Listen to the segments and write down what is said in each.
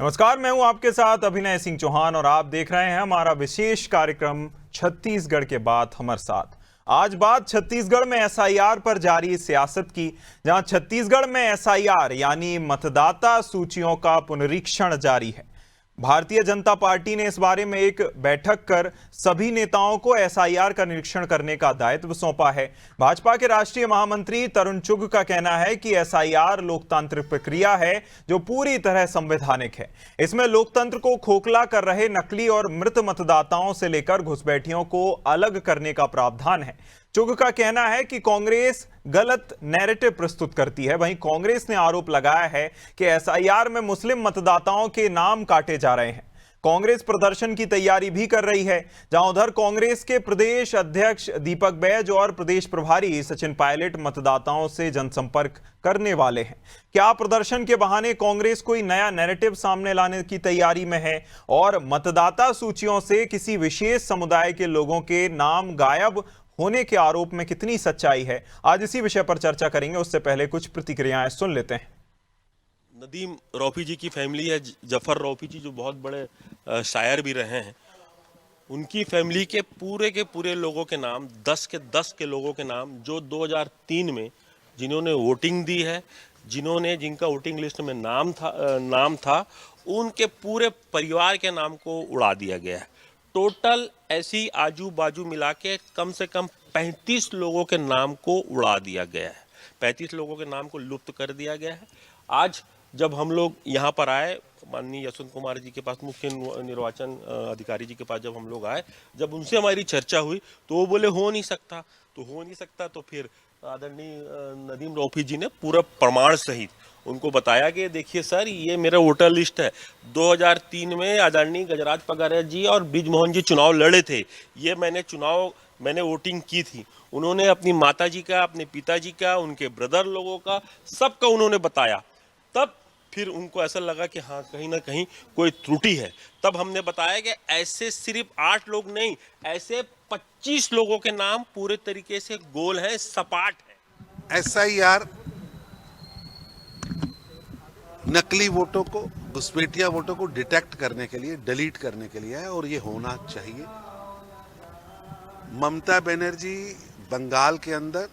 नमस्कार, मैं हूं आपके साथ अभिनय सिंह चौहान और आप देख रहे हैं हमारा विशेष कार्यक्रम छत्तीसगढ़ के बाद हमारे साथ। आज बात छत्तीसगढ़ में एसआईआर पर जारी सियासत की, जहां छत्तीसगढ़ में एसआईआर यानी मतदाता सूचियों का पुनरीक्षण जारी है। भारतीय जनता पार्टी ने इस बारे में एक बैठक कर सभी नेताओं को एसआईआर का निरीक्षण करने का दायित्व सौंपा है। भाजपा के राष्ट्रीय महामंत्री तरुण चुग का कहना है कि एसआईआर लोकतांत्रिक प्रक्रिया है जो पूरी तरह संवैधानिक है। इसमें लोकतंत्र को खोखला कर रहे नकली और मृत मतदाताओं से लेकर घुसपैठियों को अलग करने का प्रावधान है। चुग का कहना है कि कांग्रेस गलत नैरेटिव प्रस्तुत करती है। वहीं कांग्रेस ने आरोप लगाया है कि एसआईआर में मुस्लिम मतदाताओं के नाम काटे जा रहे हैं। कांग्रेस प्रदर्शन की तैयारी भी कर रही है, जहां उधर कांग्रेस के प्रदेश अध्यक्ष दीपक बैज और प्रदेश प्रभारी सचिन पायलट मतदाताओं से जनसंपर्क करने वाले हैं। क्या प्रदर्शन के बहाने कांग्रेस कोई नया नैरेटिव सामने लाने की तैयारी में है और मतदाता सूचियों से किसी विशेष समुदाय के लोगों के नाम गायब होने के आरोप में कितनी सच्चाई है? आज इसी विषय पर चर्चा करेंगे। उससे पहले कुछ प्रतिक्रियाएं सुन लेते हैं। नदीम रौफी जी की फैमिली है, जफर रौफी जी जो बहुत बड़े शायर भी रहे हैं, उनकी फैमिली के पूरे लोगों के नाम 10 के लोगों के नाम जो 2003 में जिन्होंने वोटिंग दी है, जिनका वोटिंग लिस्ट में नाम था, उनके पूरे परिवार के नाम को उड़ा दिया गया है। टोटल ऐसी आजू बाजू मिला के कम से कम 35 लोगों के नाम को उड़ा दिया गया है। 35 लोगों के नाम को लुप्त कर दिया गया है। आज जब हम लोग यहाँ पर आए, माननीय यशवंत कुमार जी के पास, मुख्य निर्वाचन अधिकारी जी के पास जब हम लोग आए, जब उनसे हमारी चर्चा हुई तो वो बोले हो नहीं सकता। तो फिर आदरणीय नदीम रौफी जी ने पूरा प्रमाण सहित उनको बताया कि देखिए सर, ये मेरा वोटर लिस्ट है। 2003 में आदरणीय गजराज पगारिया जी और ब्रिजमोहन जी चुनाव लड़े थे। ये मैंने वोटिंग की थी। उन्होंने अपनी माता जी का, अपने पिताजी का, उनके ब्रदर लोगों का, सबका उन्होंने बताया। तब फिर उनको ऐसा लगा कि हाँ, कहीं ना कहीं कोई त्रुटि है। तब हमने बताया कि ऐसे सिर्फ 8 लोग नहीं, ऐसे 25 लोगों के नाम पूरे तरीके से गोल हैं, सपाट है। एसआईआर नकली वोटों को, घुसपैठिया वोटों को डिटेक्ट करने के लिए, डिलीट करने के लिए है और ये होना चाहिए। ममता बनर्जी बंगाल के अंदर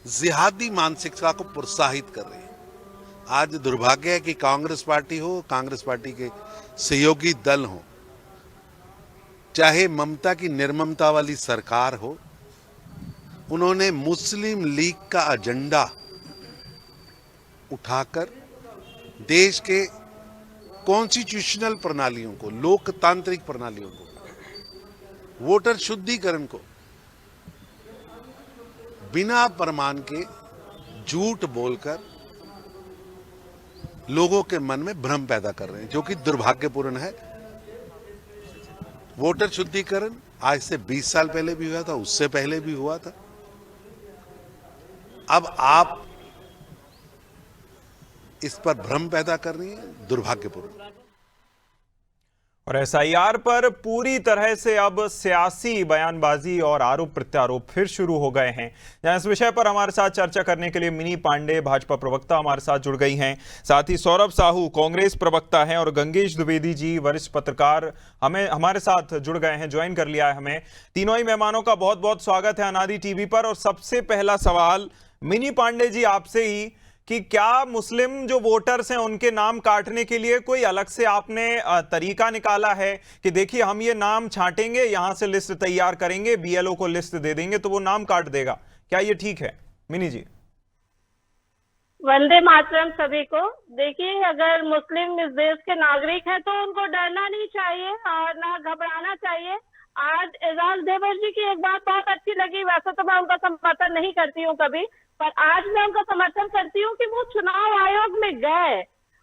जिहादी मानसिकता को प्रोत्साहित कर रही है। आज दुर्भाग्य है कि कांग्रेस पार्टी हो, कांग्रेस पार्टी के सहयोगी दल हो, चाहे ममता की निर्ममता वाली सरकार हो, उन्होंने मुस्लिम लीग का एजेंडा उठाकर देश के कॉन्स्टिट्यूशनल प्रणालियों को, लोकतांत्रिक प्रणालियों को, वोटर शुद्धिकरण को बिना प्रमाण के झूठ बोलकर लोगों के मन में भ्रम पैदा कर रहे हैं, जो कि दुर्भाग्यपूर्ण है। वोटर शुद्धिकरण आज से 20 साल पहले भी हुआ था, उससे पहले भी हुआ था। अब आप इस पर भ्रम पैदा कर रही है, दुर्भाग्यपूर्ण। और एसआईआर पर पूरी तरह से अब सियासी बयानबाजी और आरोप प्रत्यारोप फिर शुरू हो गए हैं। जहां इस विषय पर हमारे साथ चर्चा करने के लिए मिनी पांडे, भाजपा प्रवक्ता, हमारे साथ जुड़ गई हैं। साथ ही सौरभ साहू, कांग्रेस प्रवक्ता हैं, और गंगेश द्विवेदी जी, वरिष्ठ पत्रकार, हमारे साथ जुड़ गए हैं, ज्वाइन कर लिया है हमें। तीनों ही मेहमानों का बहुत बहुत स्वागत है अनादि टीवी पर। और सबसे पहला सवाल मिनी पांडे जी आपसे ही कि क्या मुस्लिम जो वोटर्स हैं उनके नाम काटने के लिए कोई अलग से आपने तरीका निकाला है कि देखिए हम ये नाम छांटेंगे, यहां से लिस्ट तैयार करेंगे, बीएलओ को लिस्ट दे देंगे तो वो नाम काट देगा? क्या ये ठीक है? मिनी जी। वंदे मातरम सभी को। देखिए, अगर मुस्लिम इस देश के नागरिक हैं तो उनको डरना नहीं चाहिए और ना घबराना चाहिए। आज एजाज देवर जी की एक बात बहुत अच्छी लगी। वैसे तो मैं उनका समर्थन नहीं करती हूँ कभी, पर आज मैं उनका समर्थन करती हूँ कि वो चुनाव आयोग में गए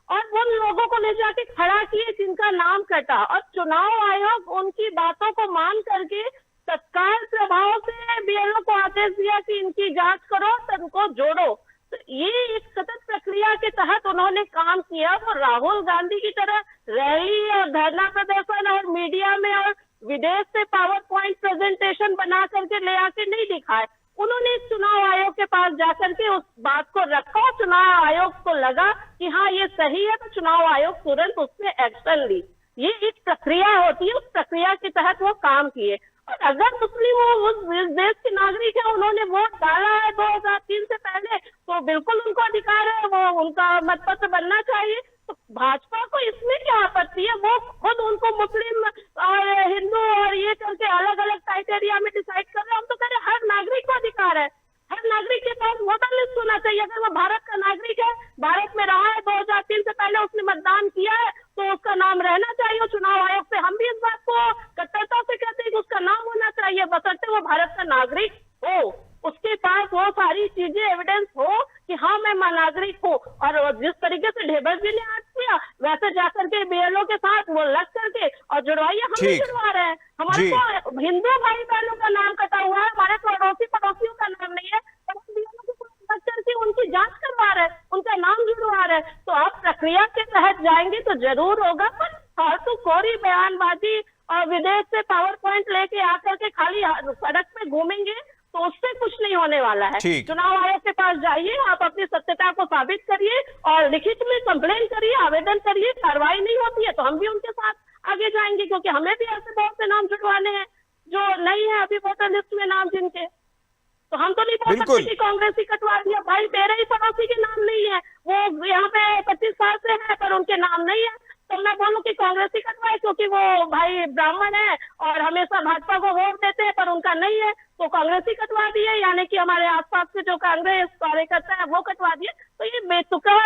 और उन लोगों को ले जाके खड़ा किए जिनका नाम कटा, और चुनाव आयोग उनकी बातों को मान करके तत्काल प्रभाव से बीएलओ को आदेश दिया कि इनकी जांच करो, सबको जोड़ो। तो ये एक सतत प्रक्रिया के तहत उन्होंने काम किया। वो राहुल गांधी की तरह रैली और धरना प्रदर्शन और मीडिया में और विदेश से पावर पॉइंट प्रेजेंटेशन बना करके ले आके नहीं दिखाए। उन्होंने चुनाव आयोग के पास जाकर के उस बात को रखा और चुनाव आयोग को लगा कि हाँ ये सही है, तो चुनाव आयोग तुरंत उस पर एक्शन ली। ये एक प्रक्रिया होती है, उस प्रक्रिया के तहत वो काम किए। और अगर मुस्लिम उस देश के नागरिक है, उन्होंने वोट डाला है 2003 से पहले, तो बिल्कुल उनको अधिकार है, वो उनका मतपत्र बनना चाहिए। तो भाजपा को इसमें क्या आपत्ति है? वो खुद उनको मुस्लिम और हिंदू और ये करके अलग अलग क्राइटेरिया में डिसाइड कर रहे हैं। हम तो कह रहे हैं हर नागरिक को अधिकार है, हर नागरिक के पास वोटर लिस्ट होना चाहिए। अगर वो भारत का नागरिक है, भारत में रहा है, 2003 से पहले उसने मतदान किया है, तो उसका नाम रहना चाहिए चुनाव आयोग से। हम भी इस बात को कट्टरता से कहते हैं कि उसका नाम होना चाहिए, बशर्ते वो भारत का नागरिक हो, उसके पास वो सारी चीजें एविडेंस हो कि हाँ मैं नागरिक हूँ। और जिस तरीके से ढेबर जी ने आज किया, वैसे जाकर के बीएलओ के साथ वो लग करके और जुड़वाइए, हम भी जुड़वा रहे हैं। हमारे तो हिंदू भाई बहनों का नाम कटा हुआ है, हमारे पड़ोसियों का नाम नहीं है, तो हम बीएलओ के साथ लग करके उनकी जांच करवा रहे हैं, उनका नाम जुड़वा रहे हैं। तो आप प्रक्रिया के तहत जाएंगे तो जरूर होगा, पर फालतू कोरी बयानबाजी और विदेश से पावर पॉइंट लेके आकर के खाली सड़क पे घूमेंगे तो उससे कुछ नहीं होने वाला है। चुनाव आयोग के पास जाइए, आप अपनी सत्यता को साबित करिए और लिखित में कंप्लेन करिए, आवेदन करिए। कार्रवाई नहीं होती है तो हम भी उनके साथ आगे जाएंगे, क्योंकि हमें भी ऐसे बहुत से नाम जुड़वाने हैं जो नहीं है अभी वोटर लिस्ट में नाम जिनके। तो हम तो नहीं बोल सकते कि कांग्रेस ही कटवा दिया। भाई मेरे ही पड़ोसी के नाम नहीं है, वो यहाँ पे 25 साल से है पर उनके नाम नहीं है, तो मैं बोलूं कि कांग्रेस ही कटवाए क्योंकि वो भाई ब्राह्मण है और हमेशा भाजपा को वोट देते हैं, पर उनका नहीं है तो कांग्रेस ही कटवा दिए। यानी कि हमारे आसपास के जो कांग्रेस कार्यकर्ता है वो कटवा दिए। तो ये बेतुका,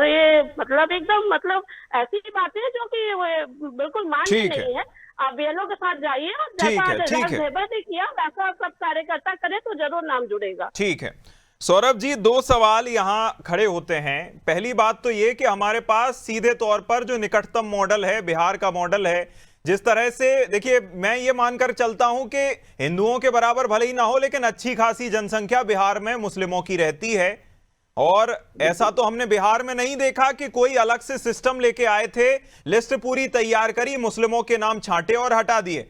ये मतलब एकदम मतलब ऐसी बातें जो कि बिल्कुल मान्य नहीं है। आप बीएलओ के साथ जाइए और जैसा ढेबर ने किया वैसा सब कार्यकर्ता करे तो जरूर नाम जुड़ेगा। ठीक है सौरभ जी, दो सवाल यहाँ खड़े होते हैं। पहली बात तो ये कि हमारे पास सीधे तौर पर जो निकटतम मॉडल है बिहार का मॉडल है, जिस तरह से देखिए मैं ये मानकर चलता हूं कि हिंदुओं के बराबर भले ही ना हो लेकिन अच्छी खासी जनसंख्या बिहार में मुस्लिमों की रहती है। और ऐसा तो हमने बिहार में नहीं देखा कि कोई अलग से सिस्टम लेके आए थे, लिस्ट पूरी तैयार करी, मुस्लिमों के नाम छांटे और हटा दिए।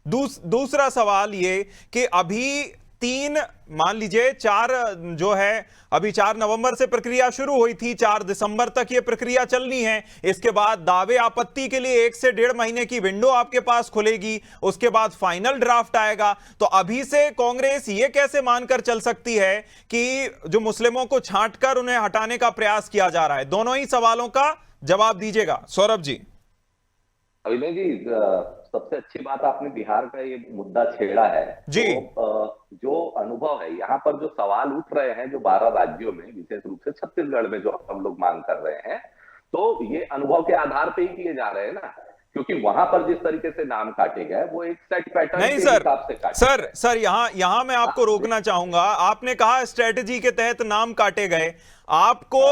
दूसरा सवाल ये कि अभी 3 मान लीजिए 4 जो है अभी 4 नवंबर से प्रक्रिया शुरू हुई थी, 4 दिसंबर तक ये प्रक्रिया चलनी है। इसके बाद दावे आपत्ति के लिए 1 से 1.5 महीने की विंडो आपके पास खुलेगी, उसके बाद फाइनल ड्राफ्ट आएगा। तो अभी से कांग्रेस ये कैसे मानकर चल सकती है कि जो मुस्लिमों को छांटकर उन्हें हटाने का प्रयास किया जा रहा है? दोनों ही सवालों का जवाब दीजिएगा सौरभ जी। अभिनय जी, सबसे अच्छी बात आपने बिहार का ये मुद्दा छेड़ा है जी। तो जो अनुभव है यहाँ पर, जो सवाल उठ रहे हैं जो 12 राज्यों में, विशेष रूप से छत्तीसगढ़ में जो हम लोग मांग कर रहे हैं, तो ये अनुभव के आधार पे ही किए जा रहे हैं ना, क्योंकि वहां पर जिस तरीके से नाम काटे गए वो एक सेट पैटर्न के हिसाब से काटे। सर यहाँ मैं आपको रोकना चाहूंगा। आपने कहा स्ट्रेटेजी के तहत नाम काटे गए। आपको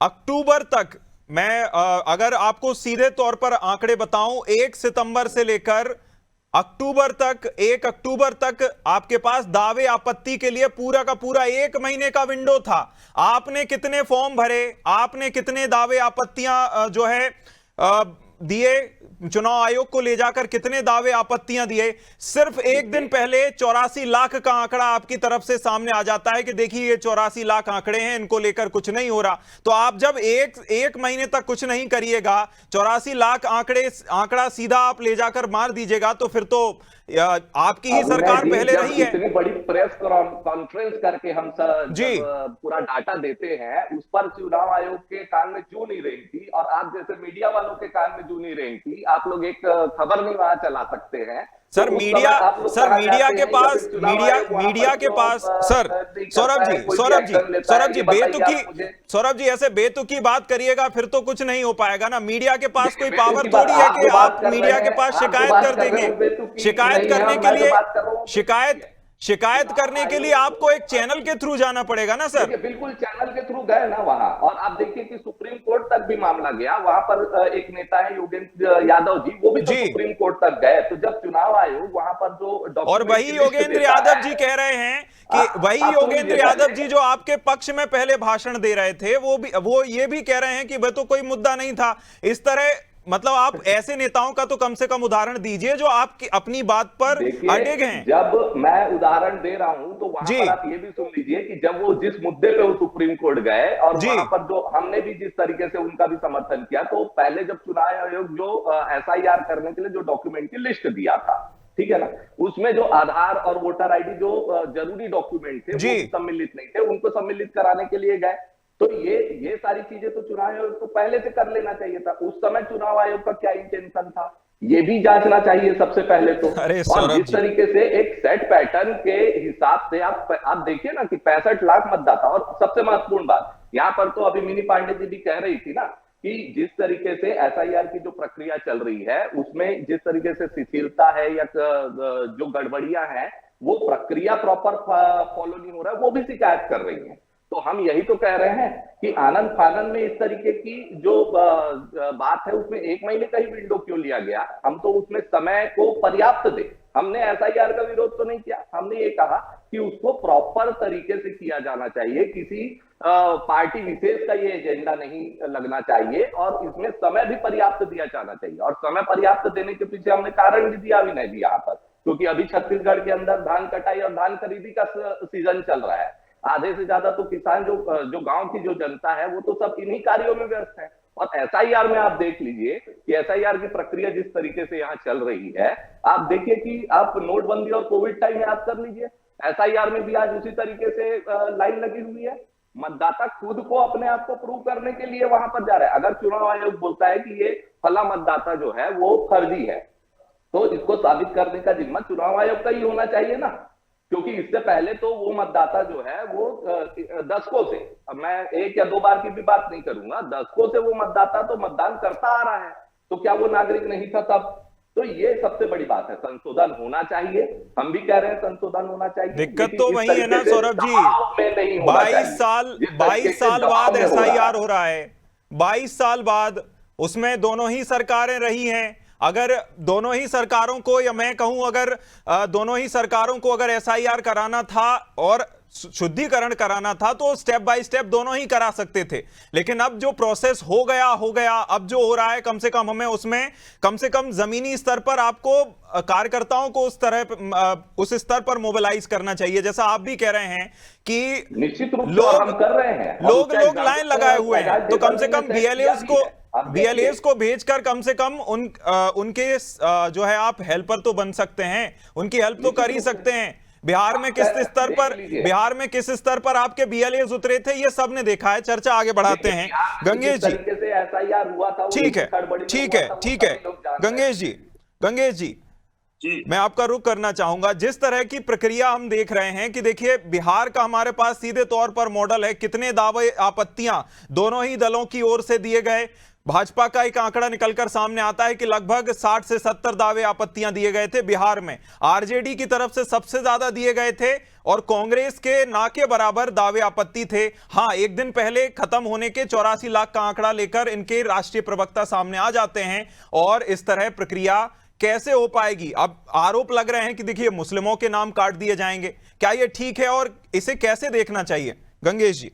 अक्टूबर तक, मैं अगर आपको सीधे तौर पर आंकड़े बताऊं, 1 सितंबर से लेकर अक्टूबर तक, 1 अक्टूबर तक आपके पास दावे आपत्ति के लिए पूरा का पूरा 1 महीने का विंडो था। आपने कितने फॉर्म भरे, आपने कितने दावे आपत्तियां जो है दिए, चुनाव आयोग को ले जाकर कितने दावे आपत्तियां दिए? सिर्फ एक दिन पहले 84 लाख का आंकड़ा आपकी तरफ से सामने आ जाता है कि देखिए ये 84 लाख आंकड़े हैं, इनको लेकर कुछ नहीं हो रहा। तो आप जब एक महीने तक कुछ नहीं करिएगा, 84 लाख आंकड़ा सीधा आप ले जाकर मार दीजिएगा, तो फिर तो आपकी ही सरकार पहले रही है। इतनी बड़ी प्रेस कॉन्फ्रेंस करके हम सब पूरा डाटा देते हैं, उस पर चुनाव आयोग के कान में जू नहीं रही थी और आप जैसे मीडिया वालों के कान में जू नहीं रही थी। आप लोग एक खबर नहीं वहां चला सकते हैं। सर मीडिया के पास सौरभ जी ऐसे बेतुकी बात करिएगा फिर तो कुछ नहीं हो पाएगा ना। मीडिया के पास कोई पावर थोड़ी है कि आप मीडिया के पास शिकायत कर देंगे। शिकायत करने के लिए आपको एक चैनल के थ्रू जाना पड़ेगा ना सर। बिल्कुल चैनल के थ्रू गए ना वहां, और आप देखिए कि सुप्रीम कोर्ट तक भी मामला गया। वहां पर एक नेता है योगेंद्र यादव जी, वो भी तो सुप्रीम कोर्ट तक गए। तो जब चुनाव आयोग वहां पर जो और वही योगेंद्र यादव जी कह रहे हैं कि वही योगेंद्र यादव जी जो आपके पक्ष में पहले भाषण दे रहे थे, वो ये भी कह रहे हैं कि वह तो कोई मुद्दा नहीं था। इस तरह मतलब आप ऐसे नेताओं का तो कम से कम उदाहरण दीजिए जो आपकी अपनी बात पर अडिग हैं। जब मैं उदाहरण दे रहा हूं तो वहां पर आप ये भी सुन लीजिए कि जब वो जिस मुद्दे पे वो सुप्रीम कोर्ट गए और वहां पर जो हमने भी जिस तरीके से उनका भी समर्थन किया, तो पहले जब चुनाव आयोग जो एसआईआर करने के लिए जो डॉक्यूमेंट की लिस्ट दिया था, ठीक है ना, उसमें जो आधार और वोटर आईडी जो जरूरी डॉक्यूमेंट थे वो सम्मिलित नहीं थे, उनको सम्मिलित कराने के लिए गए। तो ये सारी चीजें तो चुनाव आयोग को पहले से कर लेना चाहिए था। उस समय चुनाव आयोग का क्या इंटेंशन था ये भी जांचना चाहिए सबसे पहले तो। और जिस तरीके से एक सेट पैटर्न के हिसाब से आप देखिए ना कि 65 लाख मतदाता, और सबसे महत्वपूर्ण बात यहाँ पर तो अभी मिनी पांडे जी भी कह रही थी ना कि जिस तरीके से एसआईआर की जो प्रक्रिया चल रही है उसमें जिस तरीके से शिथिलता है या जो गड़बड़ियां हैं वो प्रक्रिया प्रॉपर फॉलो नहीं हो रहा है, वो भी शिकायत कर रही है। तो हम यही तो कह रहे हैं कि आनंद फानंद में इस तरीके की जो बात है उसमें 1 महीने का ही विंडो क्यों लिया गया? हम तो उसमें समय को पर्याप्त दे। हमने एसआईआर का विरोध तो नहीं किया, हमने ये कहा कि उसको प्रॉपर तरीके से किया जाना चाहिए, किसी पार्टी विशेष का ये एजेंडा नहीं लगना चाहिए और इसमें समय भी पर्याप्त दिया जाना चाहिए। और समय पर्याप्त देने के पीछे हमने कारण भी दिया विनय जी यहाँ पर, क्योंकि अभी छत्तीसगढ़ के अंदर धान कटाई और धान खरीदी का सीजन चल रहा है। आधे से ज्यादा तो किसान जो गांव की जो जनता है वो तो सब इन्हीं कार्यों में व्यस्त है। और एसआईआर में आप देख लीजिए कि एसआईआर की प्रक्रिया जिस तरीके से यहाँ चल रही है, आप देखिए कि आप नोटबंदी और कोविड टाइम याद कर लीजिए, एसआईआर में भी आज उसी तरीके से लाइन लगी हुई है। मतदाता खुद को अपने आप को प्रूव करने के लिए वहां पर जा रहा है। अगर चुनाव आयोग बोलता है कि ये फला मतदाता जो है वो फर्जी है, तो इसको साबित करने का जिम्मा चुनाव आयोग का ही होना चाहिए ना, क्योंकि इससे पहले तो वो मतदाता जो है वो दशकों से, अब मैं 1 या 2 बार की भी बात नहीं करूंगा, दशकों से वो मतदाता तो मतदान करता आ रहा है, तो क्या वो नागरिक नहीं था तब? तो ये सबसे बड़ी बात है, संशोधन होना चाहिए। हम भी कह रहे हैं संशोधन होना चाहिए। दिक्कत तो वही है ना सौरभ जी, 22 साल बाद एसआईआर हो रहा है, 22 साल बाद, उसमें दोनों ही सरकारें रही हैं। अगर दोनों ही सरकारों को, या मैं कहूं अगर दोनों ही सरकारों को अगर एसआईआर कराना था और शुद्धिकरण कराना था तो स्टेप बाय स्टेप दोनों ही करा सकते थे। लेकिन अब जो प्रोसेस हो गया, अब जो हो रहा है, कम से कम हमें उसमें कम से कम जमीनी स्तर पर आपको कार्यकर्ताओं को उस स्तर पर मोबिलाइज करना चाहिए। जैसा आप भी कह रहे हैं कि निश्चित रूप से हम कर रहे हैं, लोग लाइन लगाए हुए हैं, तो कम से कम बीएलएस को भेजकर कम से कम उनके जो है आप हेल्पर तो बन सकते हैं, उनकी हेल्प तो कर ही सकते हैं। बिहार में किस स्तर पर आपके बीएलएस उतरे थे ये सब ने देखा है। चर्चा आगे बढ़ाते हैं गंगेश जी। ठीक है गंगेश जी, मैं आपका रुख करना चाहूंगा। जिस तरह की प्रक्रिया हम देख रहे हैं कि देखिए बिहार का हमारे पास सीधे तौर पर मॉडल है, कितने दावे आपत्तियां दोनों ही दलों की ओर से दिए गए। भाजपा का एक आंकड़ा निकलकर सामने आता है कि लगभग 60 से 70 दावे आपत्तियां दिए गए थे बिहार में। आरजेडी की तरफ से सबसे ज्यादा दिए गए थे और कांग्रेस के ना के बराबर दावे आपत्ति थे। हां, एक दिन पहले खत्म होने के 84 लाख का आंकड़ा लेकर इनके राष्ट्रीय प्रवक्ता सामने आ जाते हैं। और इस तरह प्रक्रिया कैसे हो पाएगी? अब आरोप लग रहे हैं कि देखिए मुस्लिमों के नाम काट दिए जाएंगे, क्या ये ठीक है और इसे कैसे देखना चाहिए? गंगेश जी।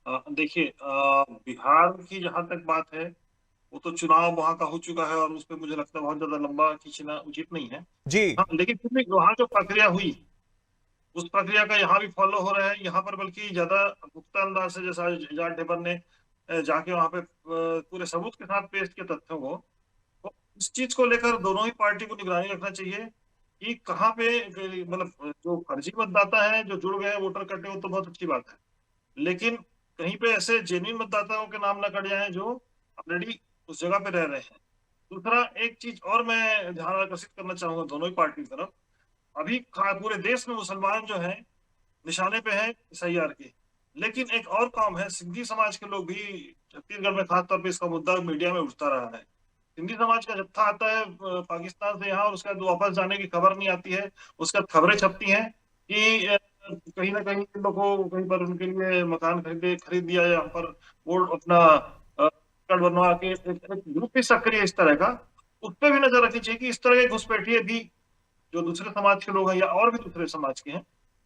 देखिए, बिहार की जहां तक बात है वो तो चुनाव वहां का हो चुका है और उस पर मुझे लगता है बहुत ज्यादा लंबा खींचना उचित नहीं है जी। हाँ, लेकिन फिर भी वहां जो प्रक्रिया हुई उस प्रक्रिया का यहाँ भी फॉलो हो रहा है। यहाँ पर बल्कि ज्यादा पुख्ता अंदाज से, जैसा एजाज ढेबर ने जाके वहां पे पूरे सबूत के साथ पेश किए तथ्यों को, तो इस चीज को लेकर दोनों ही पार्टी को निगरानी रखना चाहिए कि कहाँ पे, मतलब जो फर्जी मतदाता है जो जुड़ गए वोटर कटे, वो तो बहुत अच्छी बात है, लेकिन कहीं पे ऐसे जेन्युइन मतदाताओं के नाम न कट जाए जो ऑलरेडी उस जगह पे रह रहे हैं। दूसरा एक चीज और मैं ध्यान आकर्षित करना चाहूंगा दोनों ही पार्टी की तरफ, अभी पूरे देश में मुसलमान जो हैं निशाने पे हैं एसआईआर के, लेकिन एक और काम है, सिंधी समाज के लोग भी छत्तीसगढ़ में खासतौर पर इसका मुद्दा मीडिया में उठता रहा है। सिंधी समाज का जत्था आता है पाकिस्तान से यहाँ और उसके बाद वापस जाने की खबर नहीं आती है, उसके बाद खबरें छपती हैं कि कहीं ना कहीं इन लोगों को कहीं पर उनके लिए मकान खरीद दिया, यहाँ पर वोट अपना कार्ड बनवा के एक ग्रुप भी सक्रिय इस तरह का, उस पर भी नजर रखनी चाहिए कि इस तरह के घुसपैठिए भी जो दूसरे समाज के लोग हैं या और भी दूसरे समाज के हैं,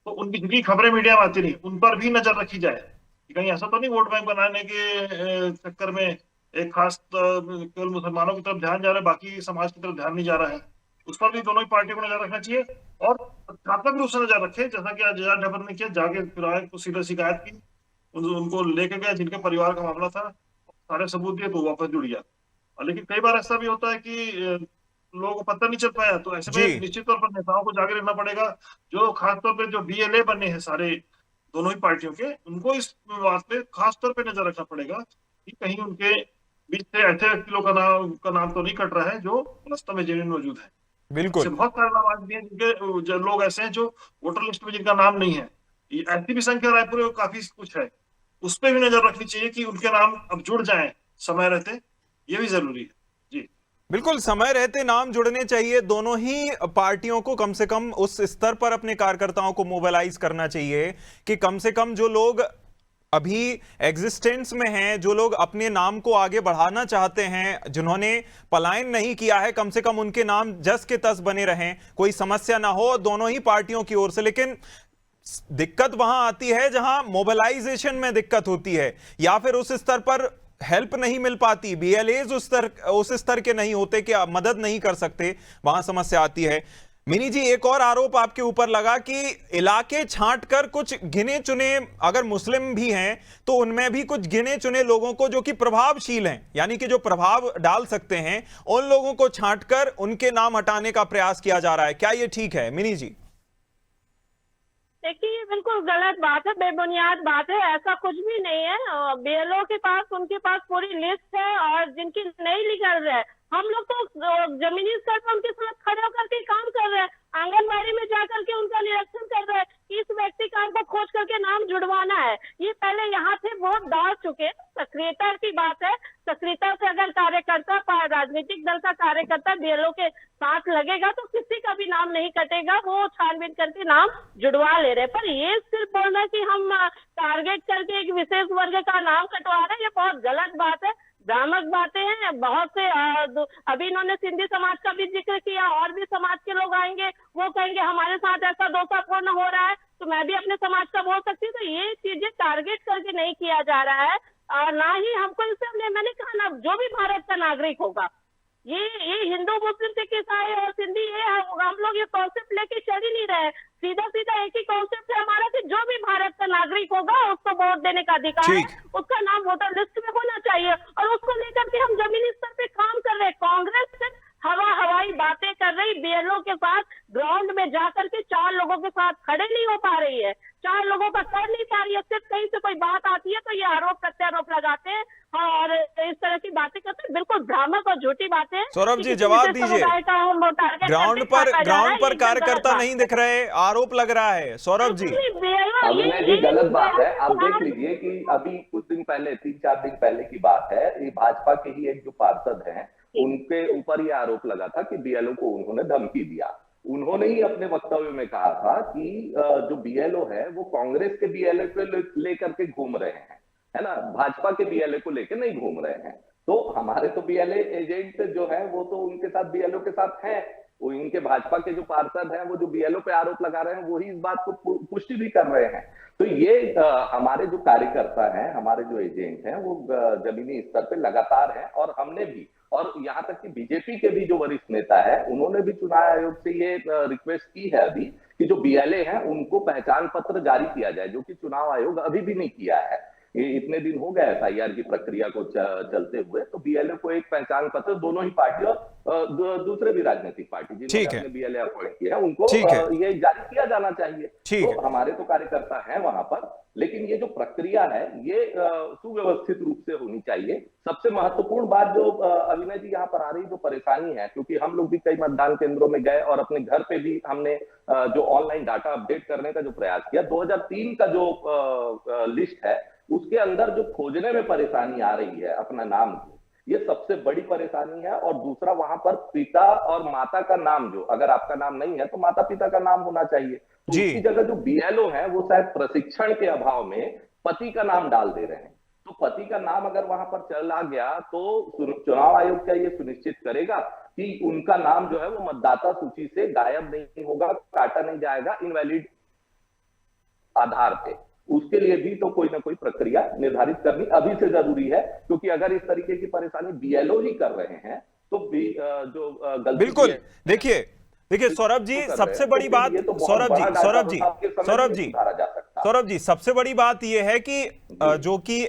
तो उनकी जिनकी खबरें मीडिया में आती नहीं, उन पर भी नजर रखी जाए कि कहीं ऐसा तो नहीं वोट बैंक बनाने के चक्कर में एक खास केवल मुसलमानों की तरफ ध्यान जा रहा है, बाकी समाज की तरफ ध्यान नहीं जा रहा है। उस पर भी दोनों ही पार्टियों को नजर रखना चाहिए और तथ्यात्मक रूप से नजर रखे, जैसा कि आज एजाज ढेबर ने किया, जाके विधायक को सीधे शिकायत की, उनको लेके गया जिनके परिवार का मामला था, सारे सबूत दिए तो वापस जुड़ गया। लेकिन कई बार ऐसा भी होता है कि लोगों को पता नहीं चल पाया, तो ऐसे जी में निश्चित तौर पर नेताओं को जागे रहना पड़ेगा, जो खासतौर पे जो बीएलए बने हैं सारे दोनों ही पार्टियों के, उनको इस बात पे खास तौर पे नजर रखना पड़ेगा कि कहीं उनके बीच से ऐसे व्यक्तियों का नाम तो नहीं कट रहा है जो वास्तव में जेन्युइन मौजूद है। बिल्कुल। ऐसे बहुत सारे नाम आज भी हैं जिनके जो लोग ऐसे हैं जो वोटर लिस्ट में जिनका नाम नहीं है। ये ऐसी भी संख्या रायपुर में काफी कुछ है, उस पर भी नजर रखनी चाहिए कि उनके नाम अब जुड़ जाएं समय रहते, ये भी जरूरी है। जी बिल्कुल, समय रहते नाम जुड़ने चाहिए। दोनों ही पार्टियों को कम से कम उस स्तर पर अपने कार्यकर्ताओं को मोबिलाइज करना चाहिए कि कम से कम जो लोग अभी एग्जिस्टेंस में हैं, जो लोग अपने नाम को आगे बढ़ाना चाहते हैं, जिन्होंने पलायन नहीं किया है, कम से कम उनके नाम जस के तस बने रहें, कोई समस्या ना हो दोनों ही पार्टियों की ओर से। लेकिन दिक्कत वहां आती है जहां मोबिलाइजेशन में दिक्कत होती है या फिर उस स्तर पर हेल्प नहीं मिल पाती, बीएलएज उस स्तर के नहीं होते कि आप मदद नहीं कर सकते, वहां समस्या आती है। मिनी जी, एक और आरोप आपके ऊपर लगा कि इलाके छांट कर कुछ गिने चुने, अगर मुस्लिम भी हैं तो उनमें भी कुछ गिने चुने लोगों को जो कि प्रभावशील हैं, यानी कि जो प्रभाव डाल सकते हैं, उन लोगों को छांट कर उनके नाम हटाने का प्रयास किया जा रहा है। क्या यह ठीक है मिनी जी? देखिए, ये बिल्कुल गलत बात है, बेबुनियाद बात है, ऐसा कुछ भी नहीं है। बीएलओ के पास, उनके पास पूरी लिस्ट है और जिनकी नहीं निकल रहा है, हम लोग तो जमीनी स्तर पर उनके साथ खड़े होकर के काम कर रहे हैं, आंगनबाड़ी में जाकर के उनका निरीक्षण कर रहे हैं कि इस व्यक्ति का हमको खोज करके नाम जुड़वाना है। ये पहले यहाँ से वोट डाल चुके, सक्रियता की बात है। सक्रियता से अगर कार्यकर्ता, राजनीतिक दल का कार्यकर्ता बीएलओ के साथ लगेगा तो किसी का भी नाम नहीं कटेगा, वो छानबीन करके नाम जुड़वा ले रहे। पर ये सिर्फ बोलना कि हम टारगेट करके एक विशेष वर्ग का नाम कटवा रहे हैं, ये बहुत गलत बात है, भ्रामक बातें हैं। बहुत से अभी इन्होंने सिंधी समाज का भी जिक्र किया, और भी समाज के लोग आएंगे, वो कहेंगे हमारे साथ ऐसा दोषापूर्ण हो रहा है तो मैं भी अपने समाज का बोल सकती हूँ। तो ये चीजें टारगेट करके नहीं किया जा रहा है, और ना ही हमको इससे, मैंने कहा ना, जो भी भारत का नागरिक होगा, ये हिंदू, मुस्लिम, सिख, ईसाई और सिंधी, ये हम लोग ये कॉन्सेप्ट लेके चल ही नहीं रहे। सीधा सीधा एक ही कॉन्सेप्ट है हमारा कि जो भी भारत का नागरिक होगा उसको वोट देने का अधिकार है, उसका नाम वोटर लिस्ट में होना चाहिए, और उसको लेकर के हम जमीनी स्तर पे काम कर रहे हैं। कांग्रेस सिर्फ हवाई बातें कर रही, बीएलओ के साथ ग्राउंड में जाकर के 4 लोगों के साथ खड़े नहीं हो पा रही है, 4 लोगों का कर नहीं पा रही है। सिर्फ कहीं से कोई बात आती है तो ये आरोप प्रत्यारोप लगाते हैं और इस तरह की बातें करते हैं, बिल्कुल भ्रामक और झूठी बातें। सौरभ जी, जवाब दीजिए। ग्राउंड पर कार्यकर्ता नहीं दिख रहे, आरोप लग रहा है। सौरभ जी, जी गलत बात है। आप देख लीजिए कि अभी कुछ दिन पहले, 3-4 दिन पहले की बात है, ये भाजपा के ही एक जो पार्षद हैं, उनके ऊपर ये आरोप लगा था कि बीएलओ को उन्होंने धमकी दिया। उन्होंने ही अपने वक्तव्य में कहा था कि जो बीएलओ है वो कांग्रेस के बीएलओ को लेकर के घूम रहे हैं, है ना, भाजपा के बीएलओ को लेकर नहीं घूम रहे हैं। तो हमारे तो बीएलए एजेंट जो है वो तो उनके साथ, बीएलओ के साथ हैं, वो इनके भाजपा के जो पार्षद हैं वो जो बीएलओ पे आरोप लगा रहे हैं वही इस बात को पुष्टि भी कर रहे हैं। तो ये हमारे जो कार्यकर्ता हैं, हमारे जो एजेंट हैं, वो जमीनी स्तर पे लगातार हैं, और हमने भी, और यहाँ तक कि बीजेपी के भी जो वरिष्ठ नेता है उन्होंने भी चुनाव आयोग से ये रिक्वेस्ट की है अभी कि जो बीएलए हैं उनको पहचान पत्र जारी किया जाए, जो कि चुनाव आयोग अभी भी नहीं किया है। ये इतने दिन हो गए एफआईआर की प्रक्रिया को चलते हुए, तो बीएलए को एक पहचान पत्र दोनों ही पार्टी और दूसरे भी राजनीतिक पार्टी जिन्होंने अपने बीएलए अपॉइंट किया है उनको ये जारी किया जाना चाहिए। तो हमारे तो कार्यकर्ता हैं वहां पर, लेकिन ये जो प्रक्रिया है ये सुव्यवस्थित रूप से होनी चाहिए। सबसे महत्वपूर्ण बात जो अभिनय जी यहाँ पर आ रही जो परेशानी है, क्योंकि हम लोग भी कई मतदान केंद्रों में गए और अपने घर पे भी हमने जो ऑनलाइन डाटा अपडेट करने का जो प्रयास किया, 2003 का जो लिस्ट है उसके अंदर जो खोजने में परेशानी आ रही है अपना नाम को, ये सबसे बड़ी परेशानी है। और दूसरा, वहां पर पिता और माता का नाम, जो अगर आपका नाम नहीं है तो माता पिता का नाम होना चाहिए। तो उसकी जगह जो बीएलओ है वो शायद प्रशिक्षण के अभाव में पति का नाम डाल दे रहे हैं। तो पति का नाम अगर वहां पर चला गया तो चुनाव आयोग क्या ये सुनिश्चित करेगा कि उनका नाम जो है वो मतदाता सूची से गायब नहीं होगा, काटा नहीं जाएगा इनवैलिड आधार पे। उसके लिए भी तो कोई ना कोई प्रक्रिया निर्धारित करनी अभी से जरूरी है, क्योंकि अगर इस तरीके की परेशानी बीएलओ ही कर रहे हैं तो जो गलती बिल्कुल। देखिए सौरभ जी, सबसे बड़ी बात, सौरभ जी सबसे बड़ी बात यह है कि जो कि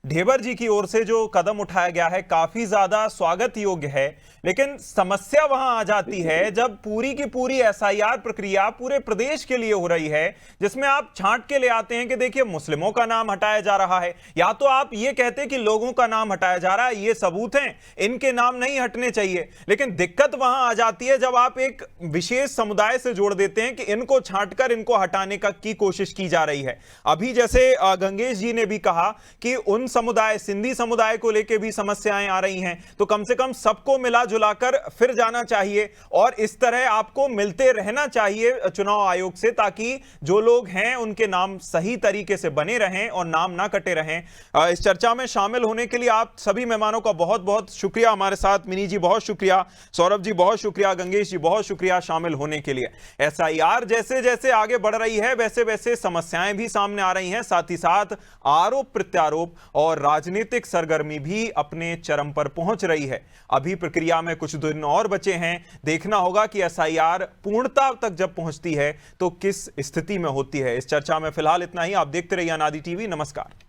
ढेबर जी की ओर से जो कदम उठाया गया है काफी ज्यादा स्वागत योग्य है, लेकिन समस्या वहां आ जाती है जब पूरी की पूरी एसआईआर प्रक्रिया पूरे प्रदेश के लिए हो रही है, जिसमें आप छांट के ले आते हैं कि देखिए मुस्लिमों का नाम हटाया जा रहा है, या तो आप ये कहते हैं कि लोगों का नाम हटाया जा रहा है, ये सबूत हैं, इनके नाम नहीं हटने चाहिए। लेकिन दिक्कत वहां आ जाती है जब आप एक विशेष समुदाय से जोड़ देते हैं कि इनको छांटकर इनको हटाने की कोशिश की जा रही है। अभी जैसे गंगेश जी ने भी कहा कि उन समुदाय, सिंधी समुदाय को लेकर भी समस्याएं आ रही हैं, तो कम से कम सबको मिला जुलाकर फिर जाना चाहिए और इस तरह आपको मिलते रहना चाहिए चुनाव आयोग से, ताकि जो लोग हैं उनके नाम सही तरीके से बने रहें और नाम ना कटे रहें। इस चर्चा में शामिल होने के लिए आप सभी मेहमानों का बहुत बहुत शुक्रिया। हमारे साथ मिनी जी बहुत शुक्रिया, सौरभ जी बहुत शुक्रिया, गंगेश जी बहुत शुक्रिया शामिल होने के लिए। एसआईआर जैसे जैसे आगे बढ़ रही है वैसे वैसे समस्याएं भी सामने आ रही हैं, साथ ही साथ आरोप प्रत्यारोप और राजनीतिक सरगर्मी भी अपने चरम पर पहुंच रही है। अभी प्रक्रिया में कुछ दिन और बचे हैं, देखना होगा कि एसआईआर पूर्णता तक जब पहुंचती है तो किस स्थिति में होती है। इस चर्चा में फिलहाल इतना ही। आप देखते रहिए अनादि टीवी। नमस्कार।